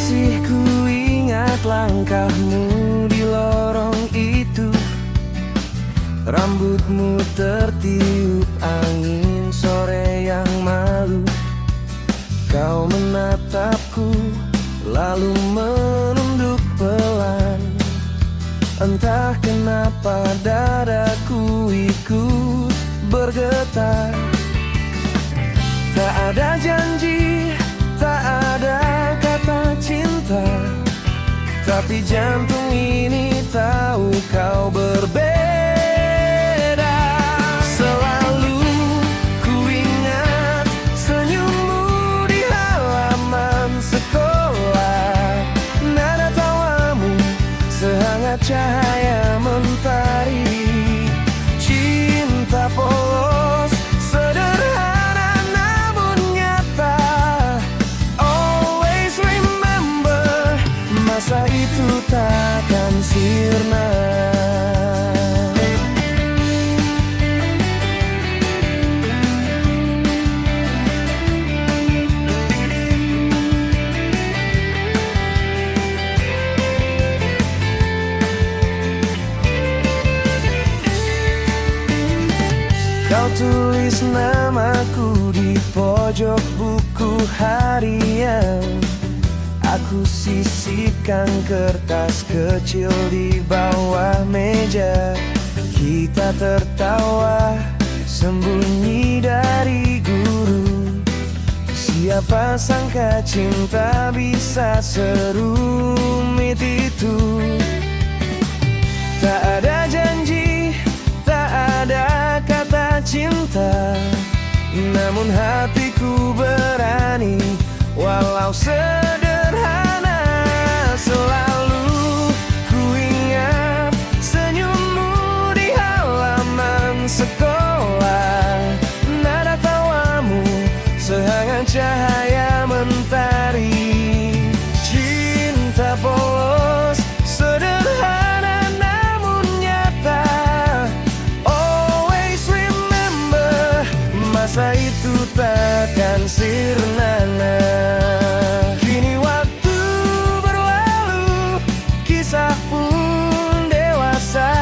Masih ku ingat langkahmu di lorong itu. Rambutmu tertiup angin sore yang malu. Kau menatapku lalu menunduk pelan. Entah kenapa dadaku ikut bergetar. Tak ada janji, tak ada kata cinta, tapi jantung ini tahu kau berbeda. Selalu ku ingat senyummu di halaman sekolah. Nada tawamu sehangat cahaya mentari. Cinta polos sederhana namun nyata. Always remember, masa itu takkan sirna. Kau tulis namaku di pojok buku harian. Aku sisihkan kertas kecil di bawah meja. Kita tertawa sembunyi dari guru. Siapa sangka cinta bisa serumit itu. Tak ada janji, tak ada kata cinta, namun hatiku berani walau sederhana. Selalu ku ingat senyummu di halaman sekolah. Nada tawamu sehangat cahaya mentari. Cinta polos sederhana namun nyata. Always remember, masa itu takkan sirna. Kini waktu berlalu, kisah pun dewasa,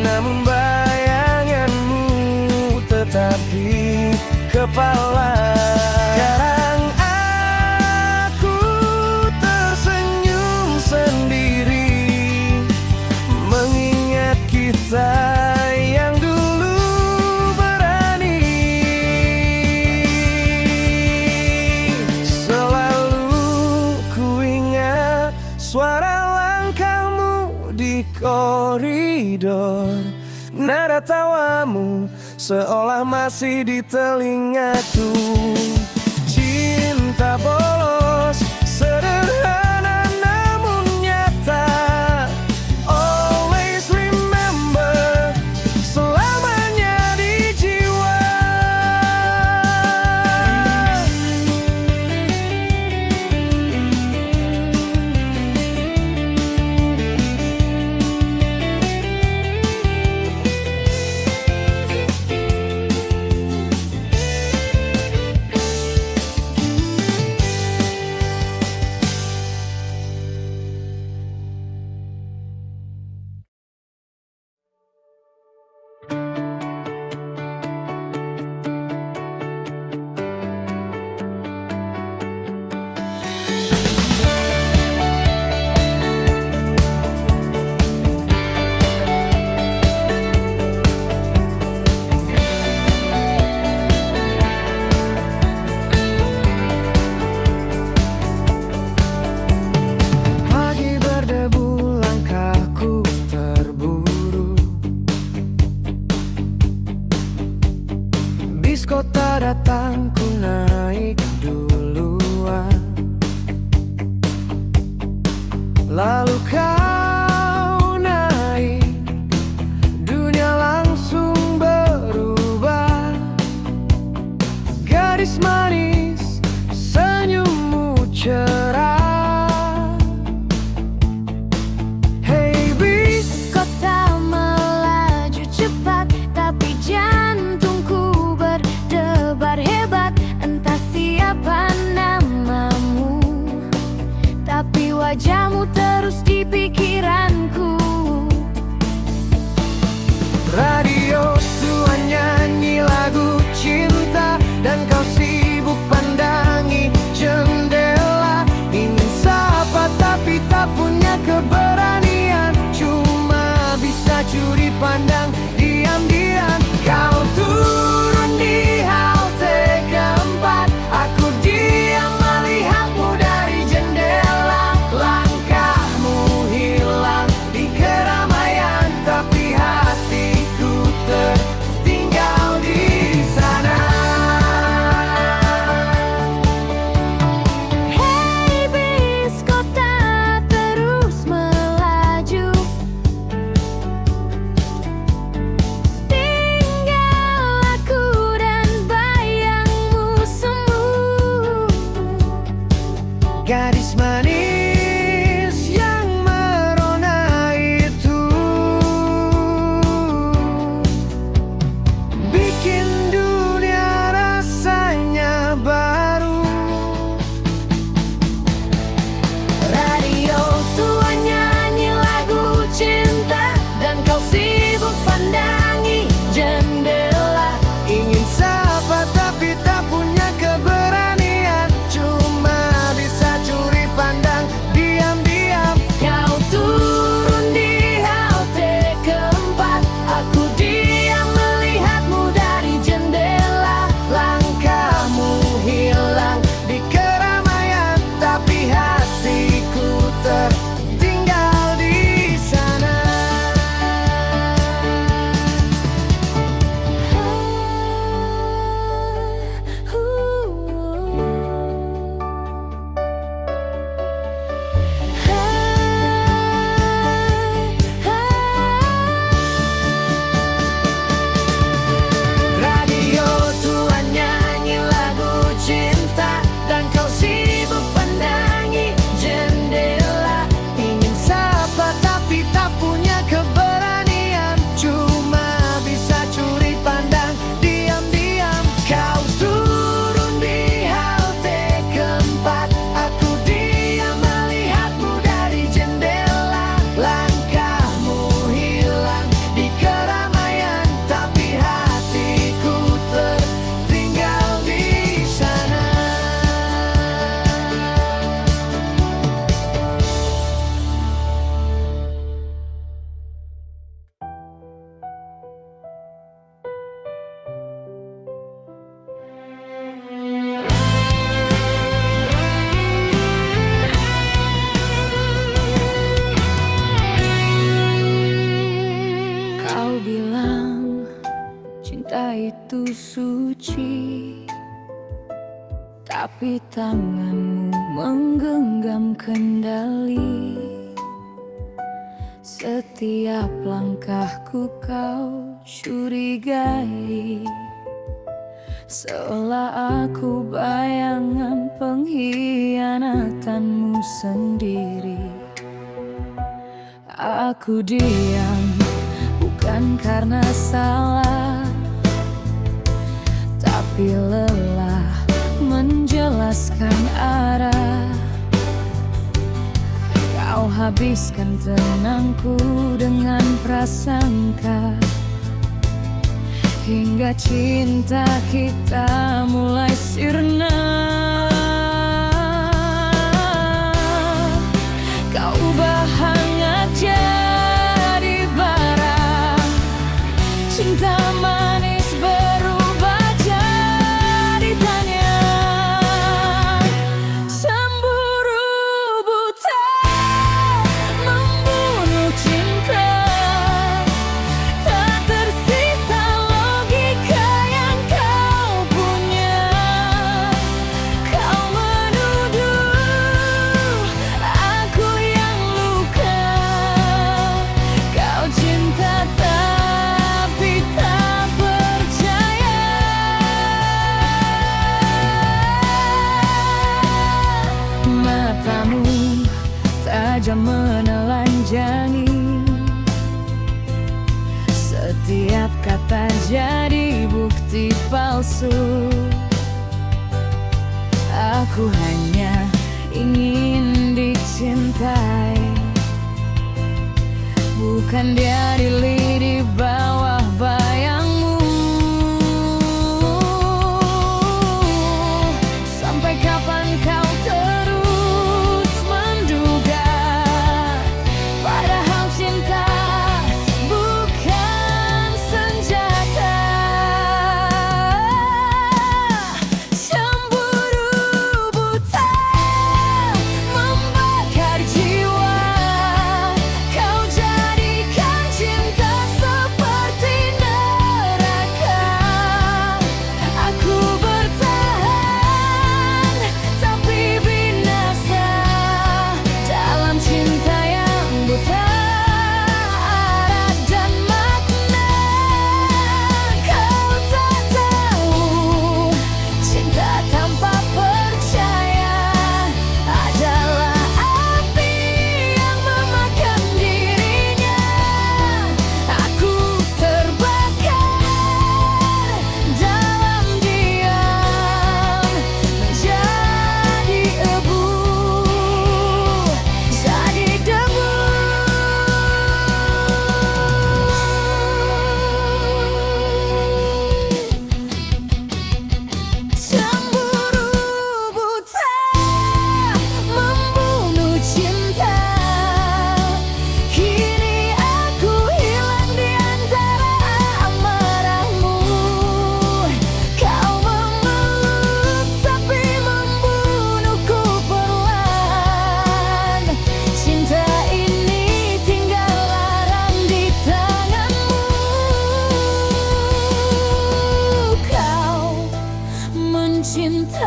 namun bayanganmu tetap di kepala. Sekarang aku tersenyum sendiri, mengingat kita yang dulu berani. Selalu ku ingat suara langkahmu di koridor. Nada tawamu seolah masih di telingaku. Cinta polos sederhana namun nyata. Always remember, selamanya di jiwa. Gadis manis yang merona itu bikin dunia rasanya baru. Radio tua nyanyi lagu cinta dan kau sibuk pandangi jendela. Ingin sapa tapi tak punya keberanian, cuma bisa curi pandang diam-diam. Kau turun di halte keempat, aku diam melihatmu dari jendela. Langkahmu hilang di keramaian, tapi hatiku tertinggal di sana. Radio tua nyanyi lagu cinta dan kau sibuk pandangi jendela. Ingin sapa tapi tak punya keberanian, cuma bisa curi pandang diam-diam. Kau turun di halte keempat, aku diam melihatmu dari jendela. Langkahmu hilang di keramaian, tapi hatiku tertinggal di sana. Kau bilang cinta itu suci, tapi tanganmu menggenggam kendali. Setiap langkahku kau curigai, seolah aku bayangan pengkhianatanmu sendiri. Aku diam bukan karena salah, tapi lelah menjelaskan arah. Kau habiskan tenangku dengan prasangka, hingga cinta kita mulai sirna. Kau berhangat jadi bara, cinta manis berubah jadi tanya. Cemburu buta membunuh cinta, tak tersisa logika yang kau punya. Kau menuduh aku yang luka, kau cinta tapi tak percaya. Matamu tajam menelanjangi, setiap kata jadi bukti palsu. Aku hanya ingin dicintai, bukan diadili di bawah bayangmu. Sampai kapan kau terus menduga, padahal cinta bukan senjata. Cemburu buta membakar jiwa, kau jadikan cinta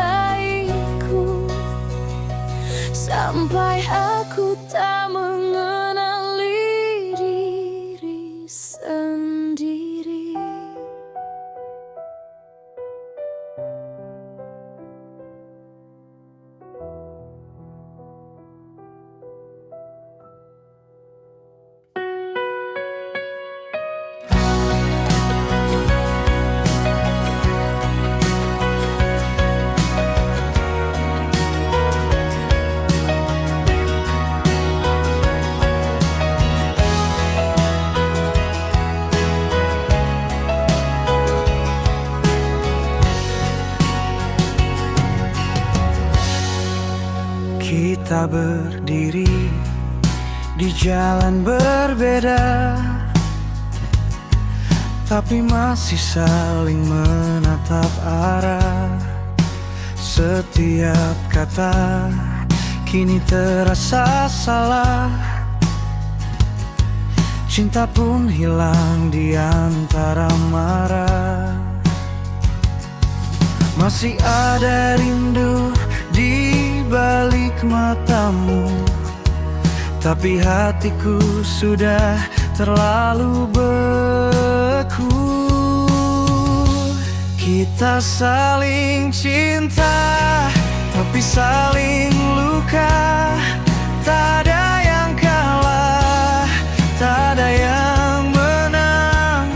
mencintaiku sampai aku tak mengenali diri sendiri. Kita berdiri di jalan berbeda, tapi masih saling menatap arah. Setiap kata kini terasa salah. Cinta pun hilang di antara marah. Masih ada rindu di balik matamu, tapi hatiku sudah terlalu beku. Kita saling cinta, tapi saling luka. Tak ada yang kalah, tak ada yang menang.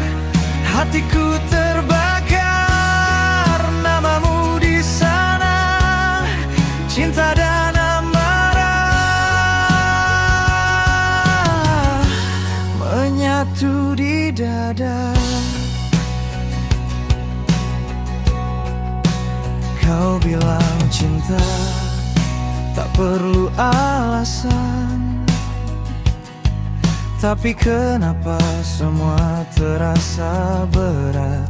Hatiku terbakar, namamu di sana. Cinta dan amarah menyatu di dada. Kau bilang cinta tak perlu alasan, tapi kenapa semua terasa berat?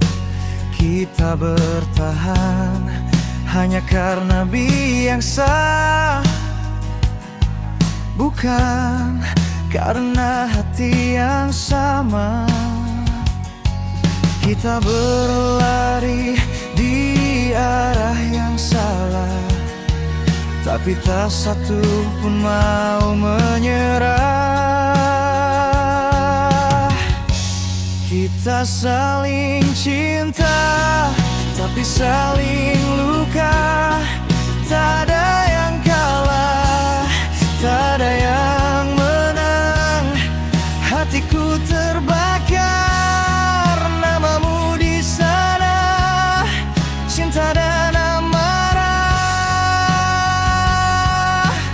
Kita bertahan hanya karena biasa, bukan karena hati yang sama. Kita berlari di arah yang salah, tapi tak satu pun mau menyerah. Kita saling cinta, tapi saling luka. Tak ada yang kalah, tak ada yang menang. Hatiku terbakar, namamu di sana. Cinta dan amarah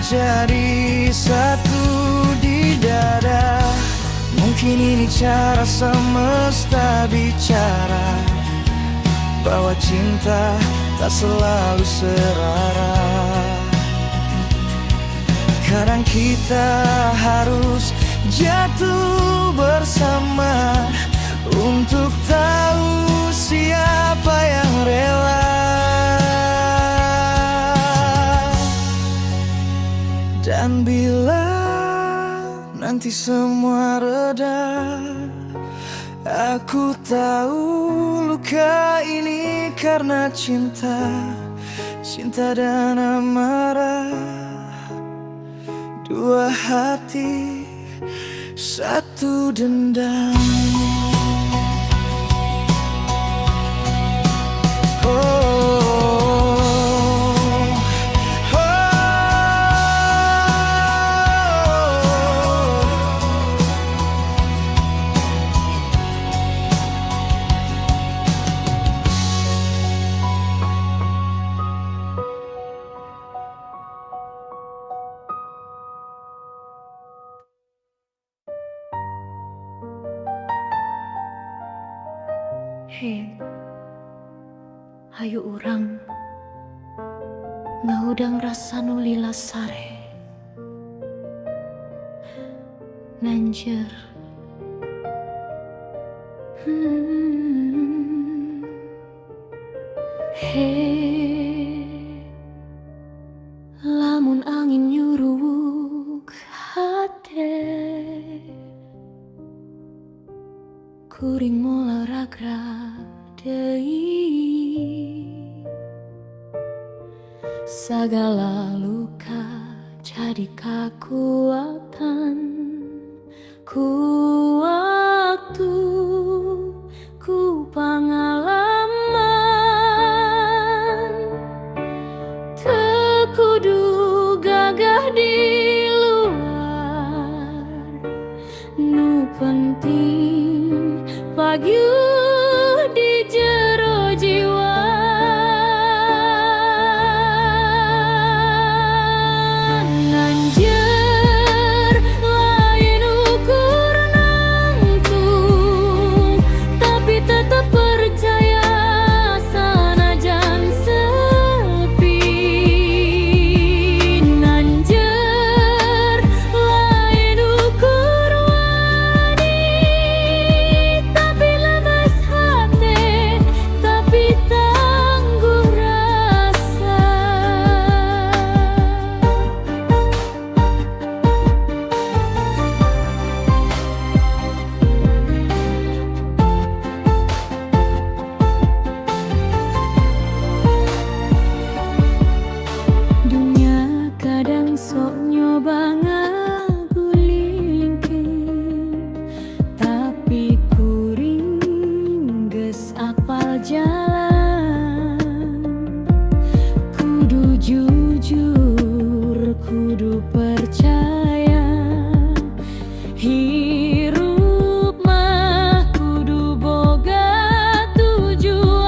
jadi satu di dada. Mungkin ini cara semesta bicara, bahwa cinta tak selalu serara. Kadang kita harus jatuh bersama untuk tahu siapa yang rela. Dan bila nanti semua reda, aku tahu luka ini karena cinta. Cinta dan amarah, dua hati, satu dendam. Hei, hayu urang ngahudang rasa nu lila sare nanjeur. Hei, lamun angin nyuruk hate, kuring olahraga deui. Segala luka jadi kekuatan ku, waktu ku pengalaman tekudu gagah di luar nu penting pagi di jero jiwa. Sok nyoba ngagulingkeun, tapi kuring geus apal jalan. Kudu jujur, kudu percaya, hirup mah kudu boga tujuan.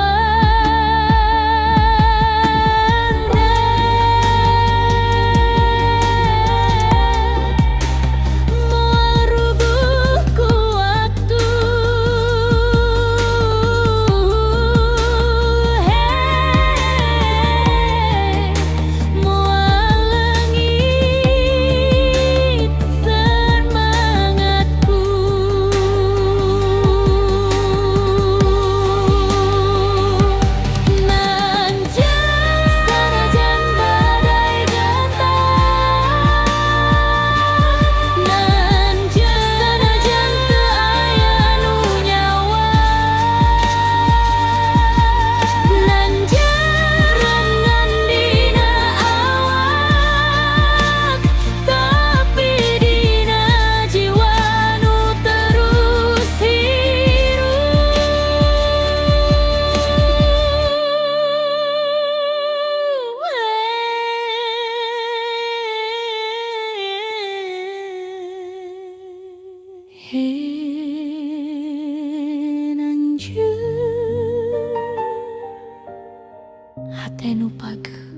Hate nu pageuh,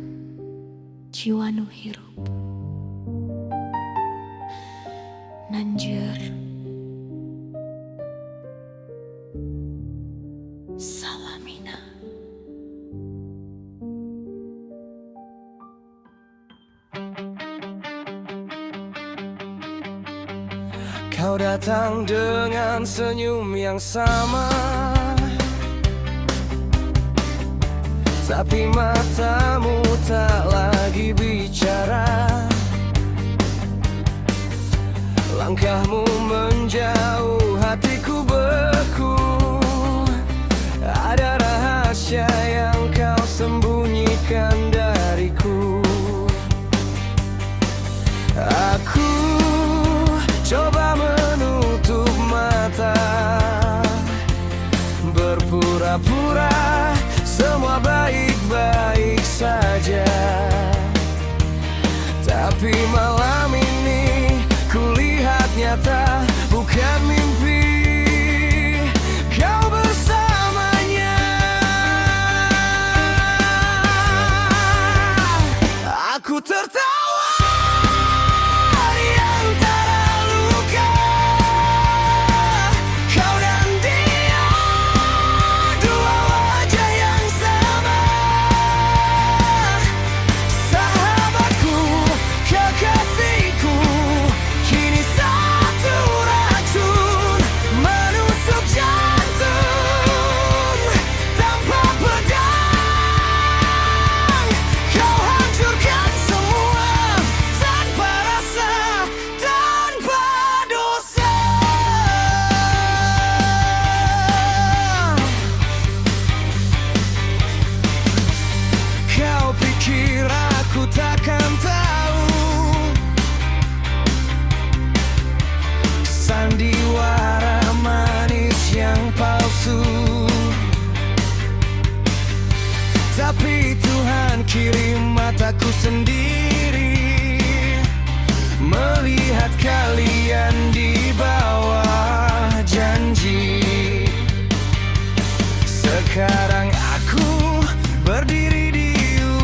jiwa nu hirup. Nanjeur salamina. Kau datang dengan senyum yang sama, tapi matamu tak lagi bicara. Langkahmu menjauh, hatiku beku. Ada rahasia yang kau sembunyikan dariku. Aku coba menutup mata, berpura-pura semua baik-baik saja. Tapi malam ini kulihat nyata, bukan mimpi. Kau bersamanya. Aku tertawa di antara luka. Kau dan dia, dua wajah yang sama. Sahabatku, kekasihku, kini satu racun menusuk jantung tanpa pedang. Kau hancurkan semua. kiri mataku sendiri melihat kalian di bawah janji. Sekarang aku berdiri di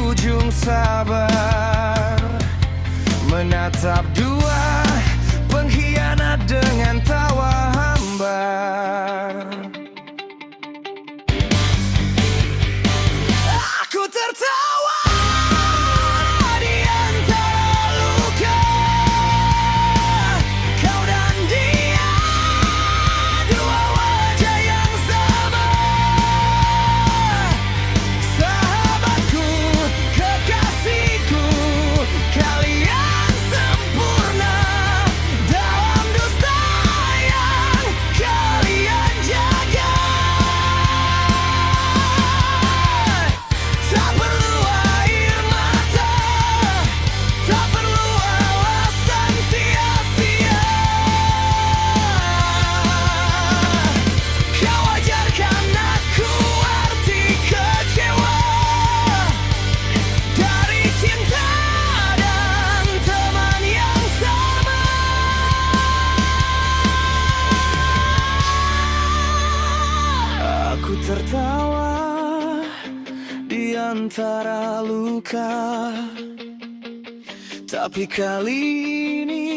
ujung sabar, menatap dua pengkhianat dengan tawa hambar. Aku tertawa di antara luka, kau dan dia, dua wajah yang sama. Sahabatku, kekasihku, kalian sempurna dalam dusta yang kalian jaga. Tak perlu air mata, tak perlu alasan sia-sia. Kau ajarkan aku arti kecewa dari cinta dan teman yang sama. Aku tertawa di antara luka, tapi kali ini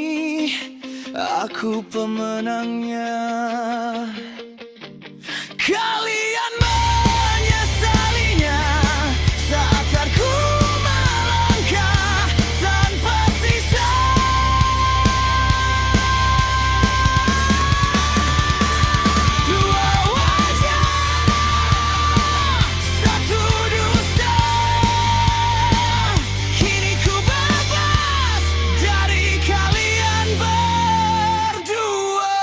aku pemenangnya. Kalian menyesalinya saat aku melangkah tanpa sisa. Dua wajah, satu dusta. Kini ku bebas dari kalian berdua.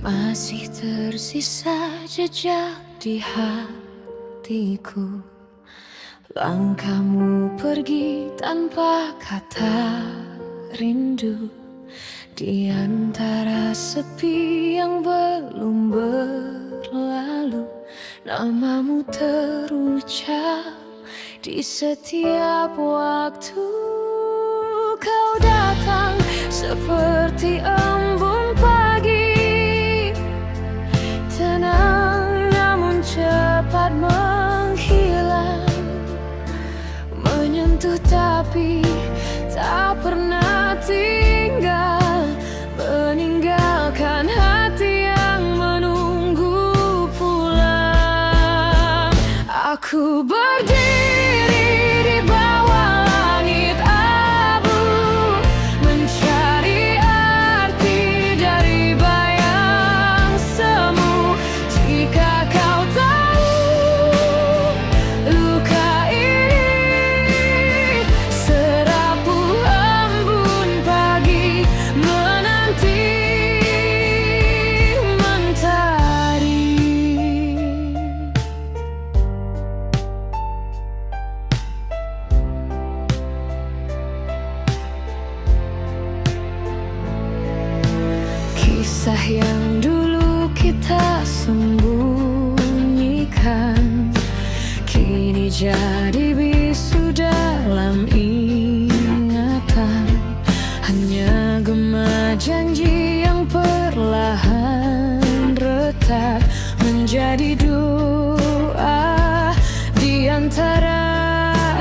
Masih tersisa jejak di hatiku, langkahmu pergi tanpa kata rindu. Di antara sepi yang belum berlalu, namamu terucap di setiap waktu. Kau datang seperti embun pagi, tenang namun cepat menghilang, menyentuh tapi tak pernah tinggal, meninggalkan hati yang menunggu pulang. Aku berdiri di bawah langit abu, mencari arti dari bayang semu. Jika kau tahu luka ini serapuh embun pagi menanti mentari. Kisah yang dulu kita sembunyikan kini jadi bisu dalam ingatan. Hanya gema janji yang perlahan retak menjadi doa di antara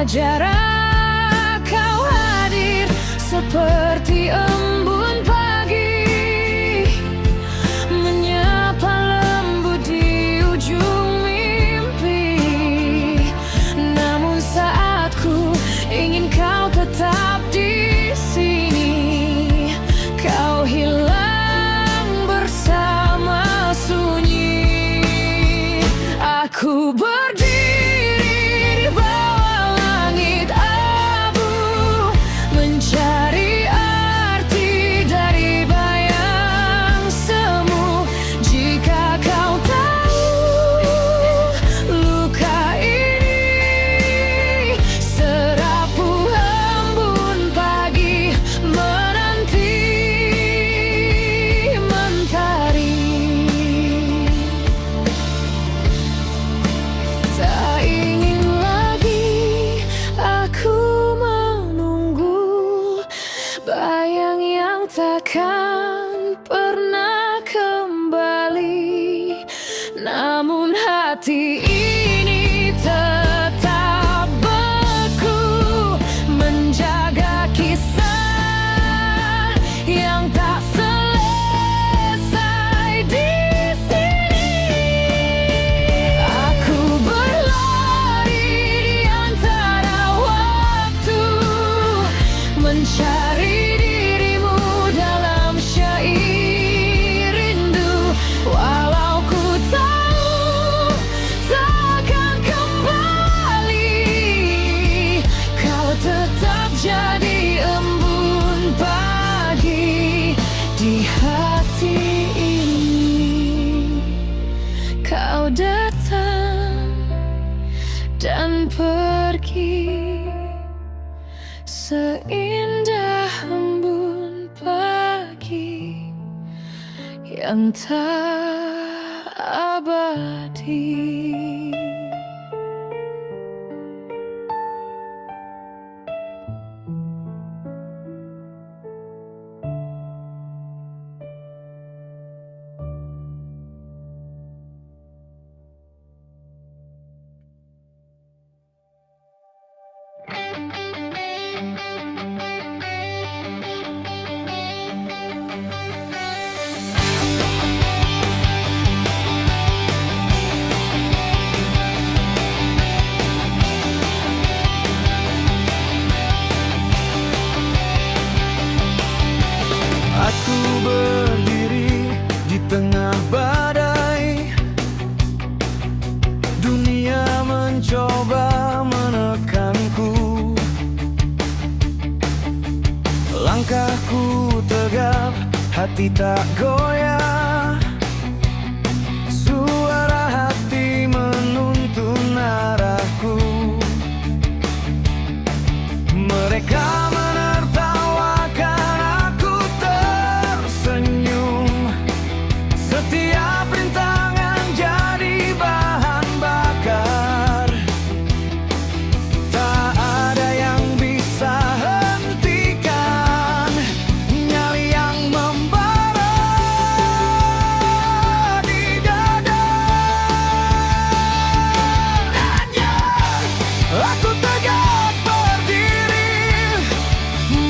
jarak. Kau hadir seperti embun pagi, menyapa lembut di ujung mimpi. Namun seindah embun pagi yang tak abadi. Aku berdiri di tengah badai. Dunia mencoba menekanku. Langkahku tegap, hati tak goyah. Suara hati menuntun arahku. Mereka menertawakan, aku tersenyum. Setiap rintangan jadi bahan bakar. Tak ada yang bisa hentikan nyali yang membara di dada. Hanya aku tegak berdiri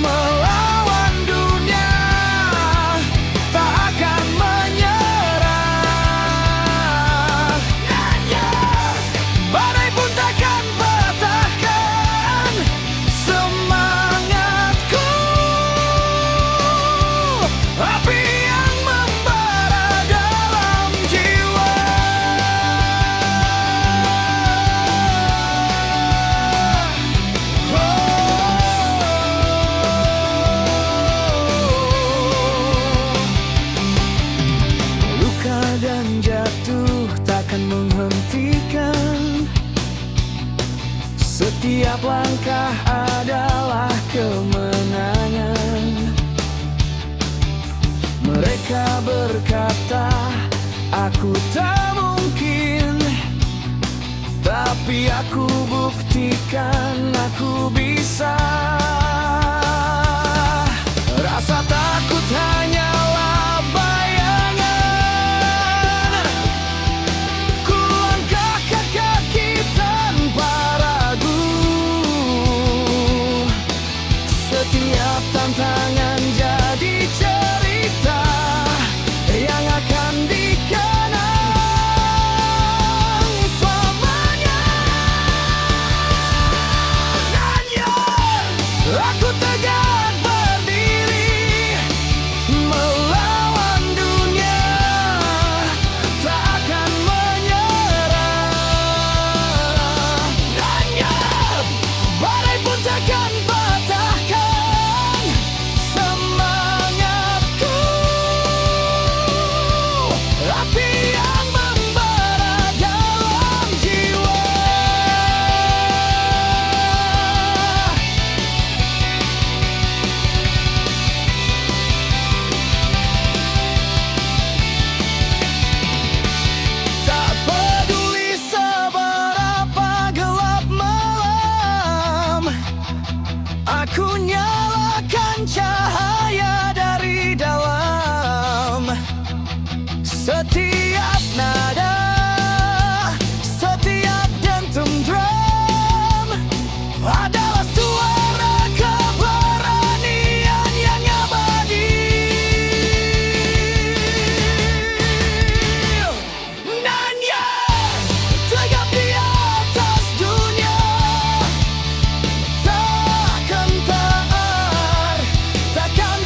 melawan dunia, tak akan menyerah. Hanya badai pun takkan patahkan semangatku. Api yang membara dalam jiwa. Luka dan jatuh takkan menghentikan. Setiap langkah adalah kemenangan. Mereka berkata aku tak mungkin, tapi aku buktikan aku bisa. Rasa takut hanyalah bayangan. Ku langkahkan kaki tanpa ragu. Setiap tantangan jadi cerita yang akan dikenang selamanya. Hanya aku tegak berdiri melawan dunia, tak akan menyerah. Hanya badai pun takkan patahkan semangatku. Api yang membara dalam jiwa. Tak peduli seberapa gelap malam, aku nyalakan cahaya dari dalam. Setiap nada, setiap dentum drum adalah suara keberanian yang abadi. Nanya tegap di atas dunia, takkan taat, takkan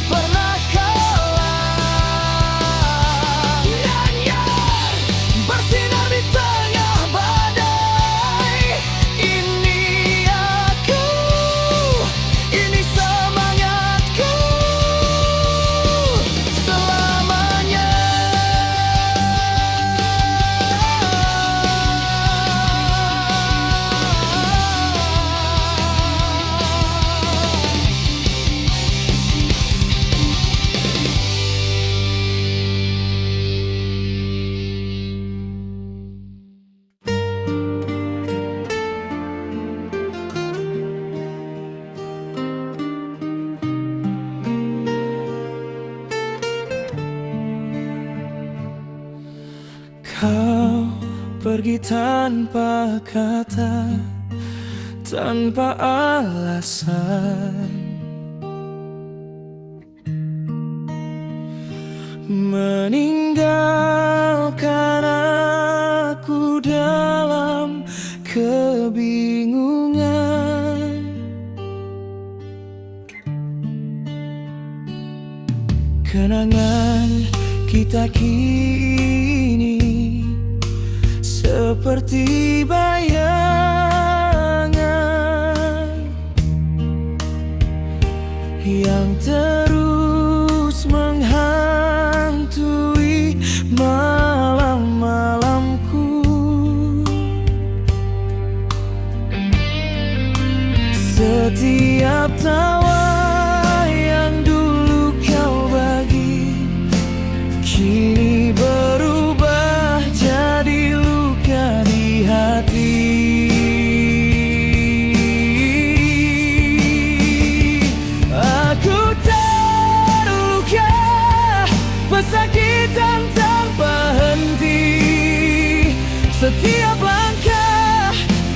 Kau pergi tanpa kata, tanpa alasan, meninggalkan aku dalam kebingungan. Kenangan kita kini seperti bayangan yang terus menghantui malam-malamku. Setiap tawa yang dulu kau bagi kini berubah jadi luka di hati. Aku terluka, pesakitan tanpa henti. Setiap langkah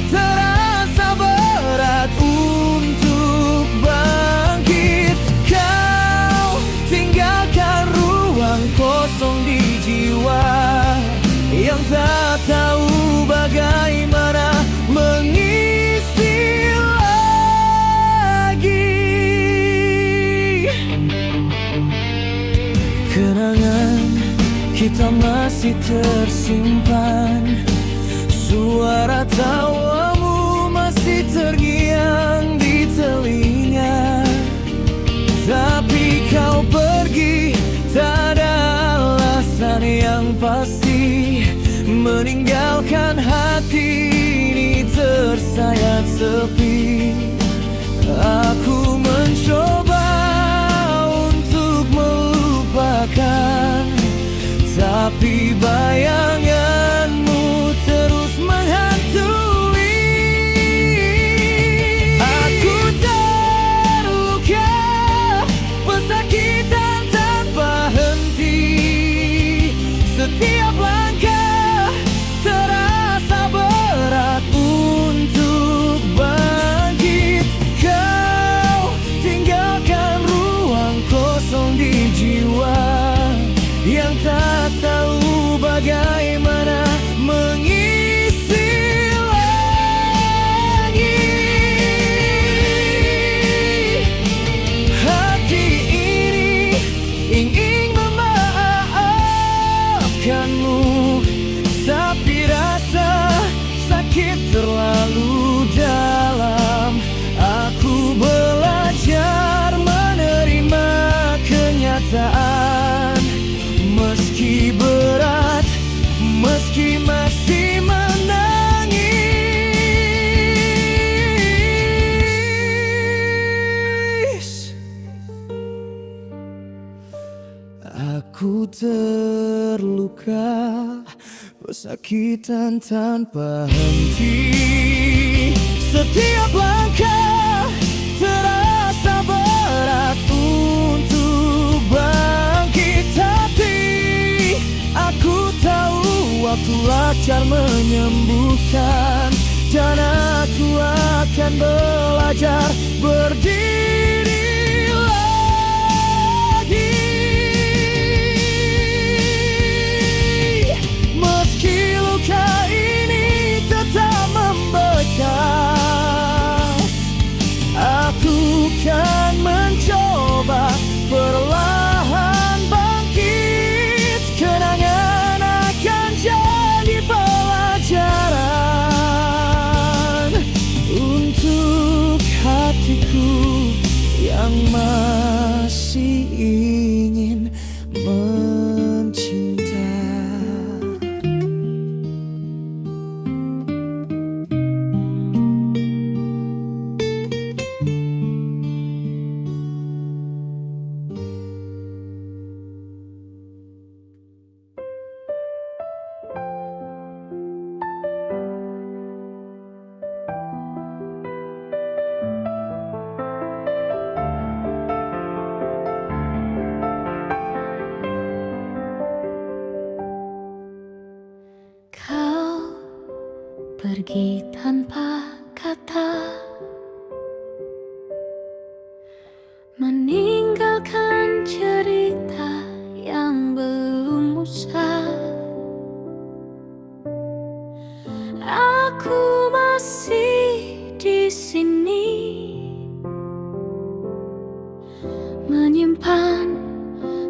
terasa berat untuk bangkit. Kau tinggalkan ruang kosong di jiwa yang tak tahu bagaimana mengisi lagi. Kenangan kita masih tersimpan, suara tawamu masih terngiang di telinga. Tapi kau pergi tak ada alasan yang pasti, meninggalkan hati ini tersayat sepi. Aku mencoba untuk melupakan, tapi bayanganmu terus menghantui. Aku terluka, pesakitan tanpa henti. Setiap langkah terasa berat untuk bangkit. Kau tinggalkan ruang kosong di jiwa yang tak tahu bagaimana mengisi lagi. Hati ini ingin memaafkanmu, tapi rasa sakit terlalu dalam. Aku belajar menerima kenyataan, meski berat, meski masih menangis. Aku terluka, pesakitan tanpa henti. Setiap langkah terasa berat untuk bangkit, tapi aku tahu waktu lancar menyembuhkan, dan aku akan belajar berdiri lagi. Meski luka ini tetap membekas, aku kan mencoba perlahan bangkit. Kenangan akan jadi pelajaran untuk hatiku yang masih ingin mencinta. meninggalkan cerita yang belum usai. Aku masih di sini menyimpan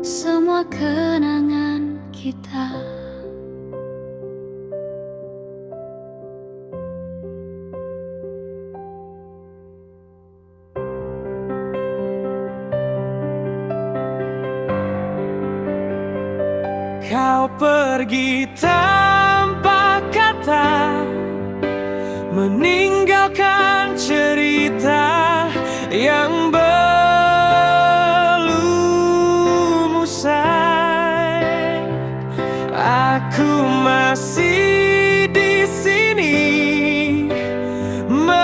semua kenangan kita. Kau pergi tanpa kata, meninggalkan cerita yang belum usai. Aku masih di sini menyimpan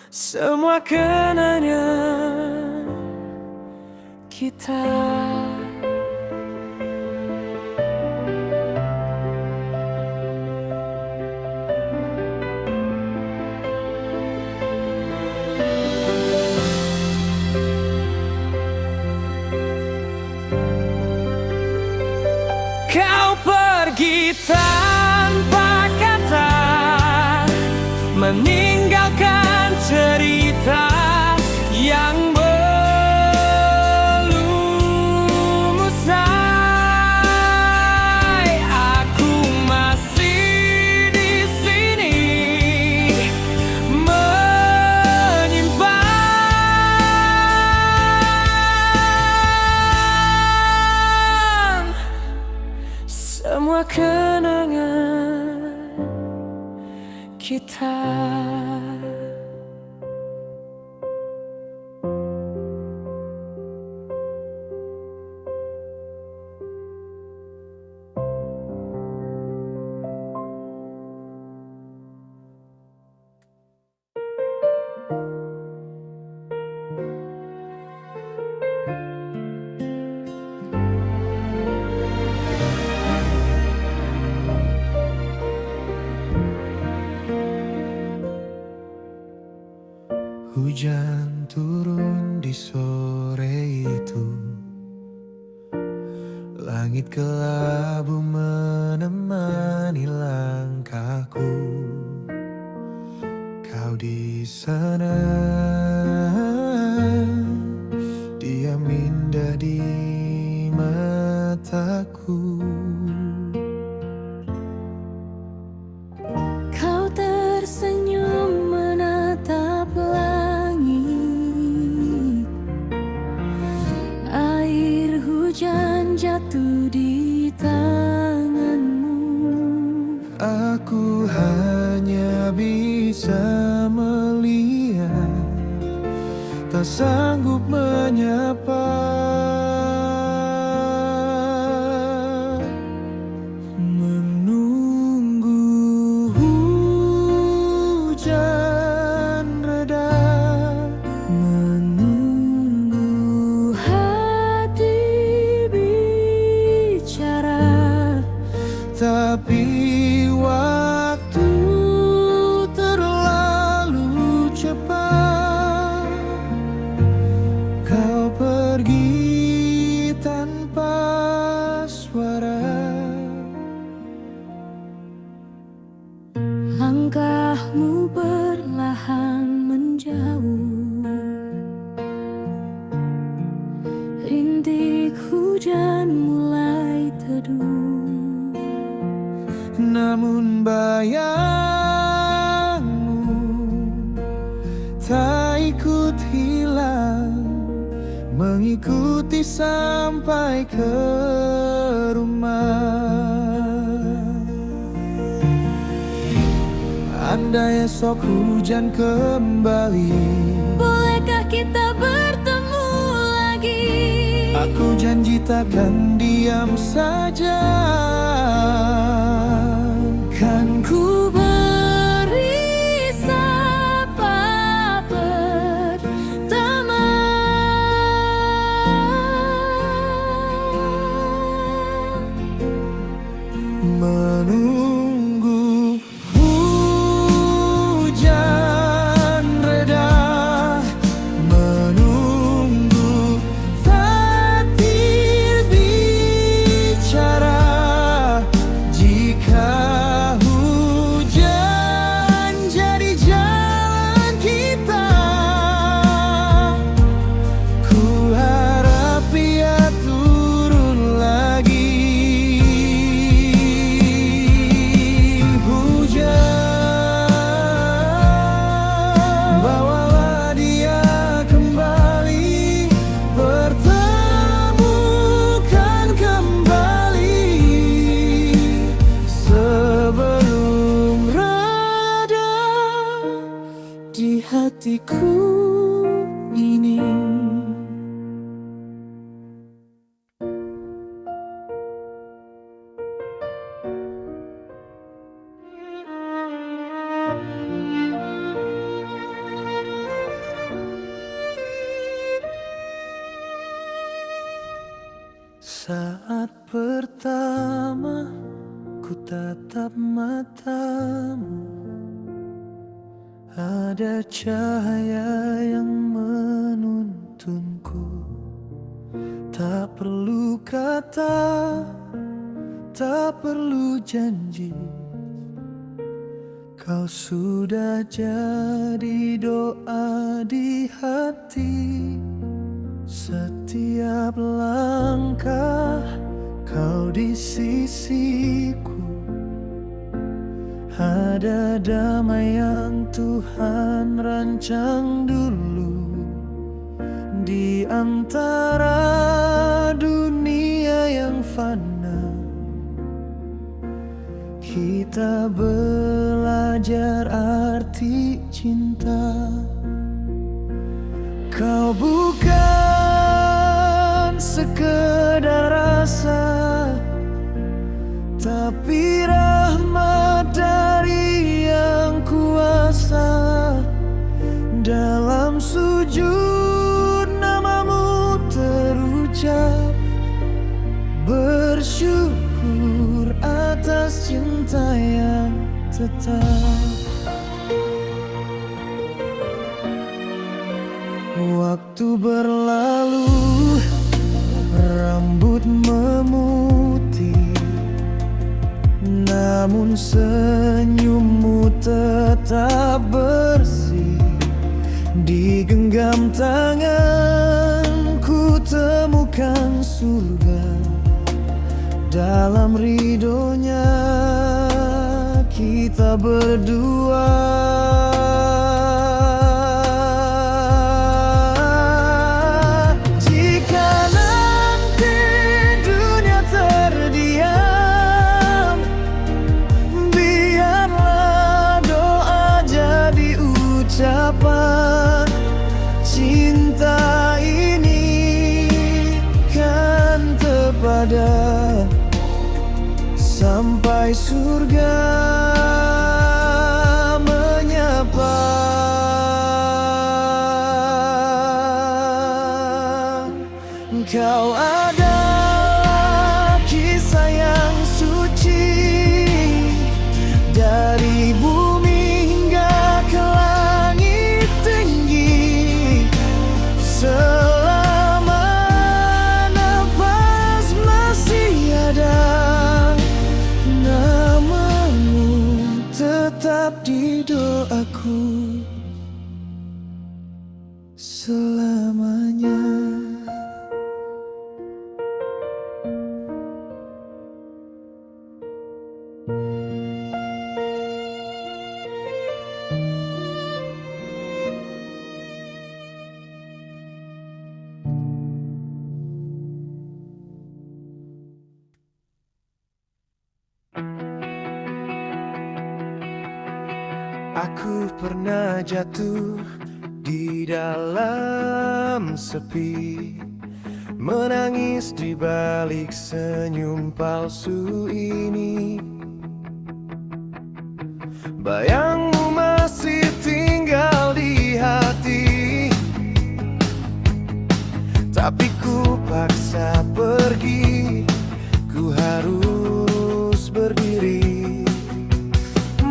semua kenangan kita. Kau pergi tanpa kata, meninggalkan cerita yang belum usai. Aku masih di sini menyimpan semua kenangan kita. Hujan turun di sore itu, langit kelabu menemani langkahku. Kau di sana, diam indah di mataku. Kau tersenyum menatap langit, air hujan jatuh di tanganmu. Aku hanya bisa melihat, tak sanggup menyapa. Menunggu hujan reda, Menunggu hati bicara, tapi waktu terlalu cepat. Kau pergi tanpa suara. langkahmu perlahan menjauh. Rintik hujan mulai teduh, Namun bayangmu tak ikut hilang, mengikuti sampai ke rumah. Andai esok hujan kembali, bolehkah kita bertemu lagi? aku janji takkan diam saja. Kan ku Beri sapa pertama, menunggu hujan Saat pertama ku tatap matamu, ada cahaya yang menuntunku. Tak perlu kata, tak perlu janji, kau sudah jadi doa di hati. Setiap langkah kau di sisiku, ada damai yang Tuhan rancang dulu. Di antara dunia yang fana, kita belajar arti cinta. Kau bukan sekedar rasa, tapi rahmat dari Yang Kuasa. Dalam sujud namamu terucap, bersyukur atas cinta yang tetap. Waktu berlalu, rambut memutih, namun senyummu tetap bersih. Di genggam tangan ku temukan surga, dalam ridhonya kita berdua. Cinta ini kan tepadan sampai surga menyapa. Kau adalah kisah yang suci, dari bumi hingga ke langit tinggi. Selama nafas masih ada, namamu tetap di doaku selamanya. Aku pernah jatuh di dalam sepi, menangis di balik senyum palsu ini. Bayangmu masih tinggal di hati, tapi ku paksa pergi, ku harus berdiri.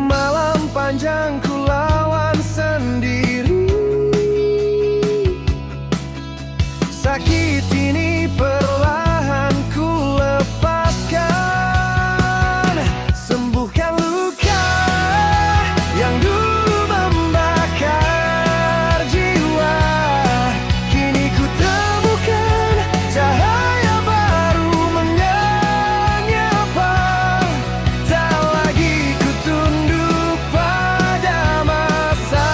Malam panjang ku lawan sendiri, sakit ini perlahan ku lepaskan. Sembuhkan luka yang dulu membakar jiwa. Kini ku temukan cahaya baru menyapa. Tak lagi ku tunduk pada masa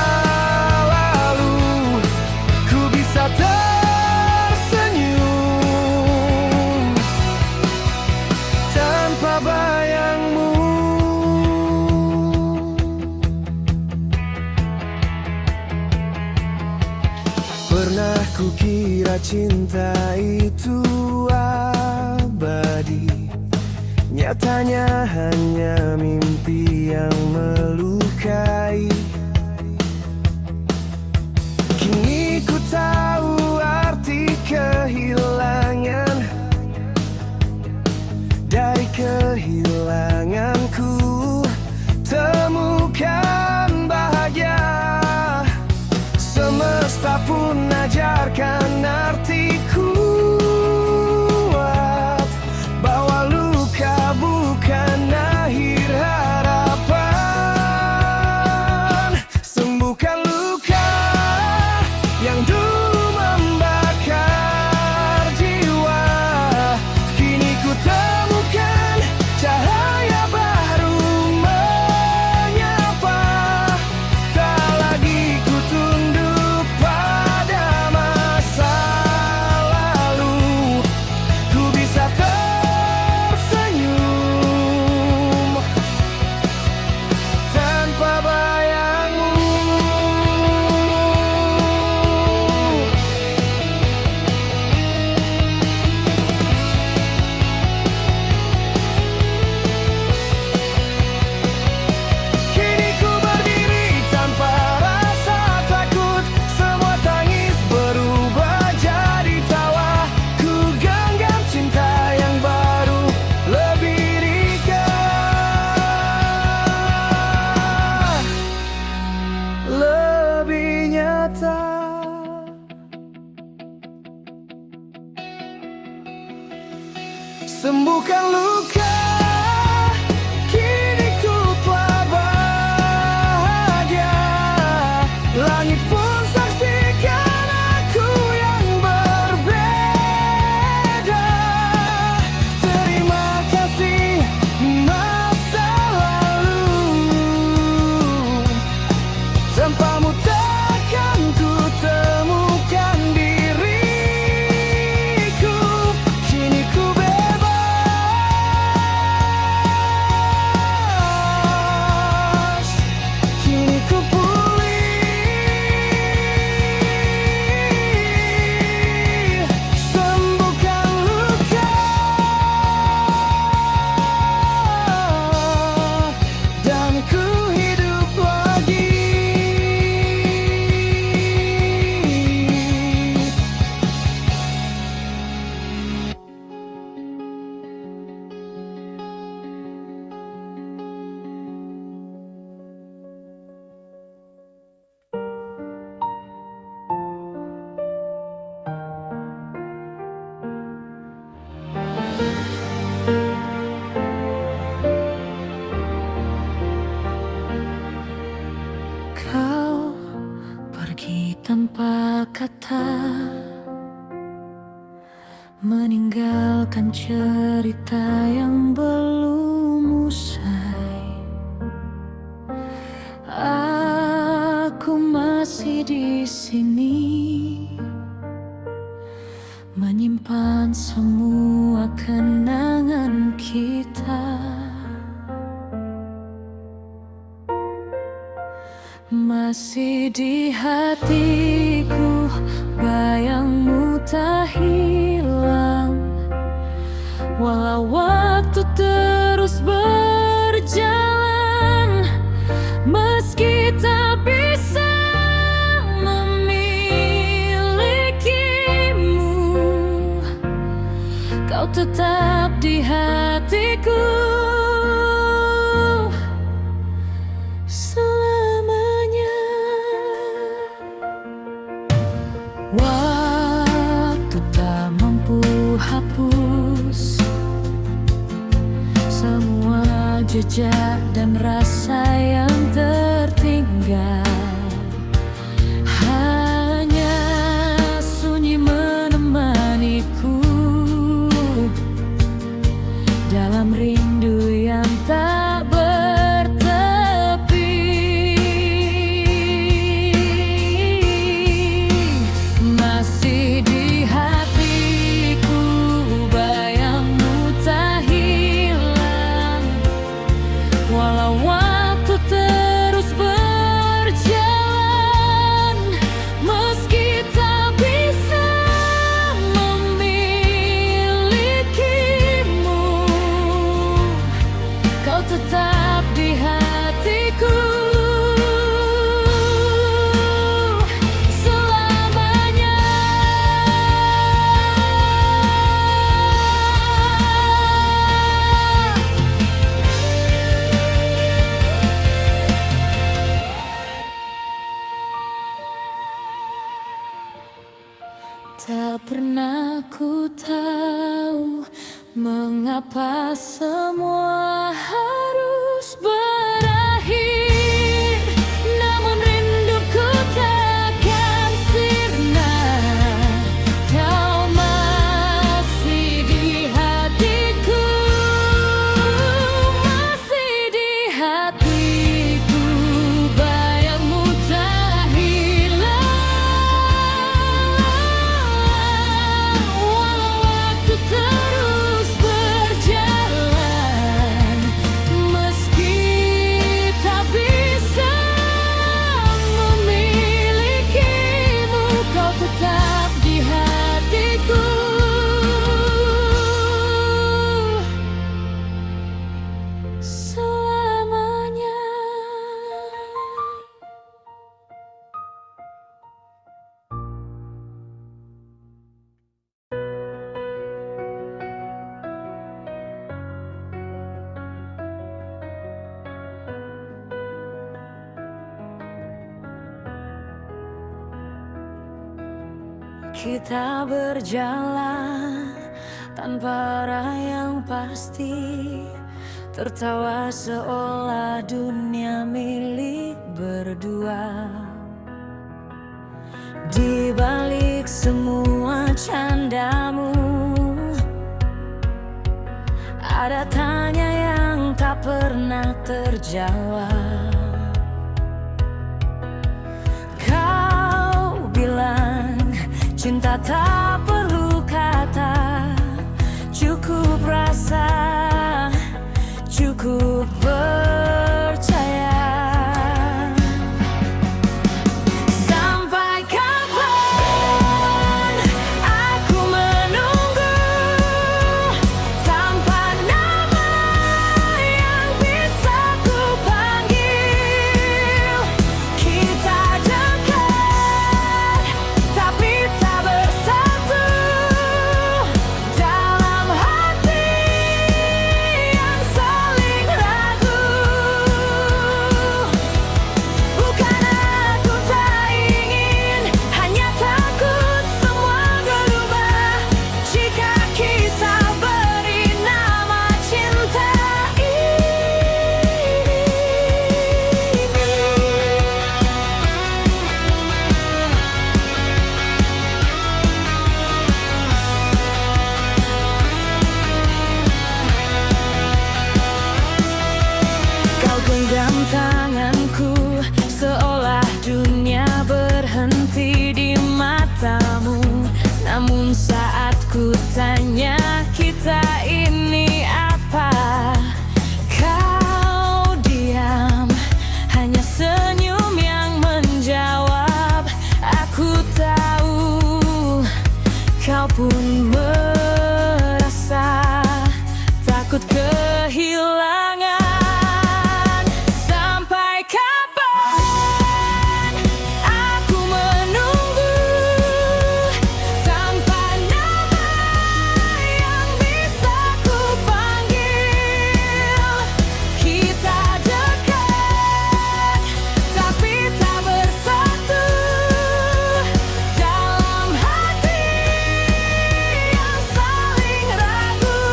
lalu, ku bisa tersenyum tanpa bayangmu. Pernah kukira cinta itu abadi, nyatanya hanya mimpi yang melukai. sembuhkan luka. Kini ku telah bahagia. Langit pun saksikan aku yang berbeda. Terima kasih masa lalu, tanpamu takkan ku temukan diriku. Kini ku bebas, kini ku pulih. Sembuhkan luka dan ku hidup lagi. Kau pergi tanpa kata, meninggalkan cerita yang belum usai. Aku masih di sini, menyimpan semua kenangan kita. Masih di hatiku, bayangmu tak hilang. Walau waktu terus berjalan, meski tak bisa memilikimu, kau tetap di hatiku. Waktu tak mampu hapus semua jejak dan rasa yang tertinggal. Hanya sunyi menemaniku dalam rindu yang tak tetap di hatiku selamanya. Tak pernah ku tahu mengapa semua harus berakhir, namun rinduku takkan sirna. Kau masih di hatiku, masih di hatiku, bayangmu tak hilang. Walau waktu terus berjalan, Kita berjalan tanpa arah yang pasti, tertawa seolah dunia milik berdua. Di balik semua candamu, ada tanya yang tak pernah terjawab. Kau bilang cinta tak perlu kata, cukup rasa, cukup percaya. Sampai kapan aku menunggu tanpa nama yang bisa ku panggil. Kita dekat tapi tak bersatu dalam hati yang saling ragu. Bukan aku tak ingin, hanya takut semua berubah jika kita beri nama cinta Kau genggam tanganku seolah dunia berhenti di matamu. Namun saat ku tanya kita ini apa, kau diam, hanya senyum yang menjawab. Aku tahu kau pun merasa takut kehilangan. Sampai kapan aku menunggu tanpa nama yang bisa ku panggil. Kita dekat tapi tak bersatu dalam hati yang saling ragu.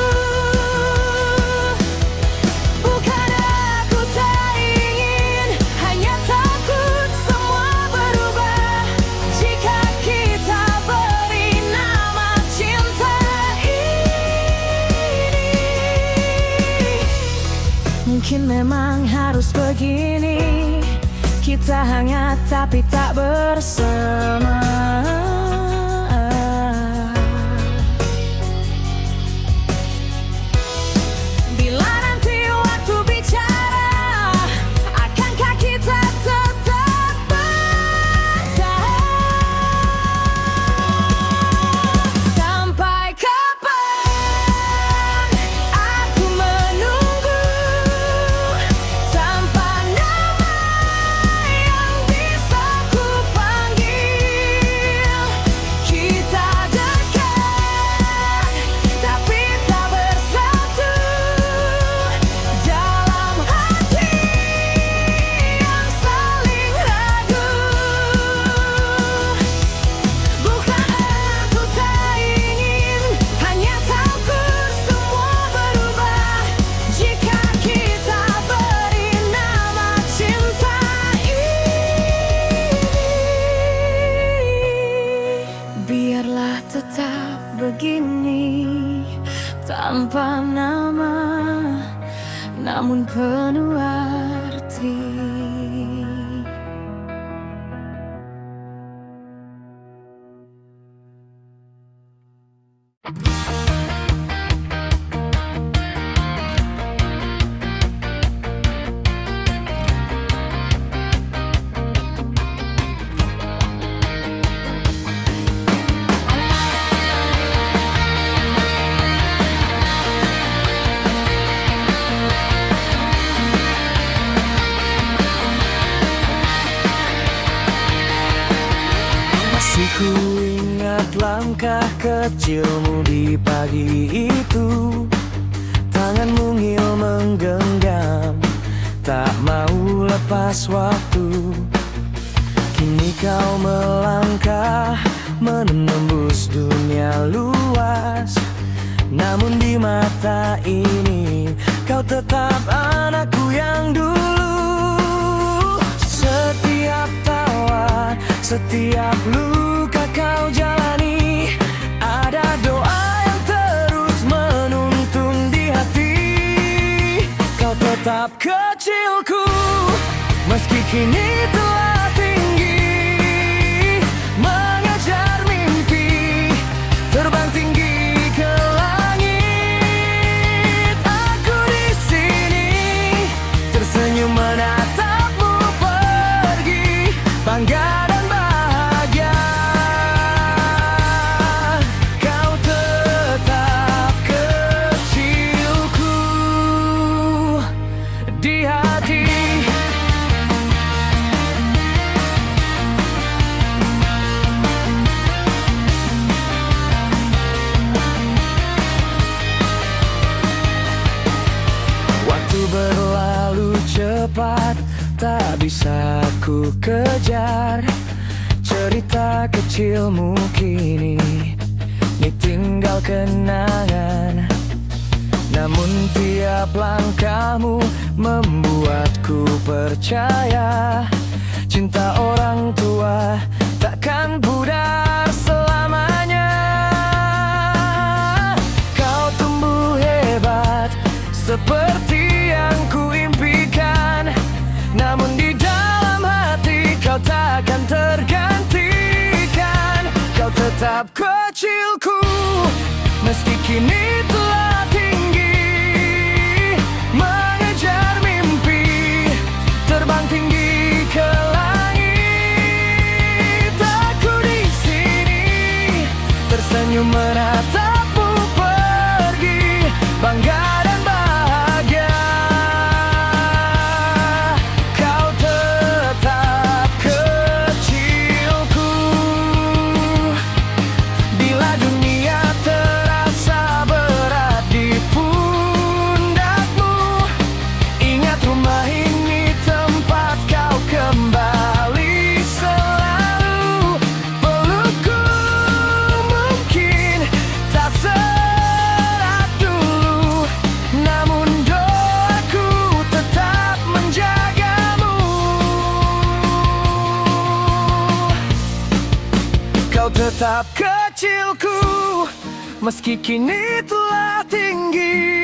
Bukan aku tak ingin, hanya takut semua berubah jika kita beri nama cinta ini. Mungkin memang harus begini, kita hangat tapi tak bersama. Bila nanti waktu bicara, akankah kita tetap bertahan? Sampai kapan aku menunggu tanpa nama yang bisa ku panggil. Kita dekat tapi tak bersatu dalam hati yang saling ragu. Bukan aku tak ingin, hanya takut semua berubah jika kita beri nama cinta ini. Biarlah tetap begini, tanpa nama, namun penuh arti. Masih ku ingat langkah kecilmu di pagi itu. Tanganmu ngil menggenggam, tak mau lepas waktu. Kini kau melangkah menembus dunia luas. Namun di mata ini kau tetap anakku yang dulu. Setiap tawa, setiap luka kau jalani, ada doa yang terus menuntun di hati. Kau tetap kecilku, meski kini telah tinggi, mengejar mimpi, terbang tinggi ke langit. Aku di sini tersenyum menatapmu pergi, bangga dan bahagia. Kau tetap kecilku di hati. Waktu berlalu cepat, tak bisa ku kejar. Cerita kecilmu kini tinggal kenangan. Namun tiap langkahmu membuatku percaya, cinta orang tua takkan pudar selamanya. Kau tumbuh hebat seperti yang kuimpikan, namun di dalam hati kau takkan tergantikan. Kau tetap kecilku, meski kini telah tinggi, mengejar mimpi, terbang tinggi ke langit. Aku di sini tersenyum menatapmu pergi, bangga dan bahagia. Kau tetap kecilku. Bila dunia terasa berat di pundakmu, ingat rumah ini tempat kau kembali selalu. Pelukku mungkin tak serat dulu, namun doaku tetap menjagamu. Kau tetap kecilku, meski kini telah tinggi,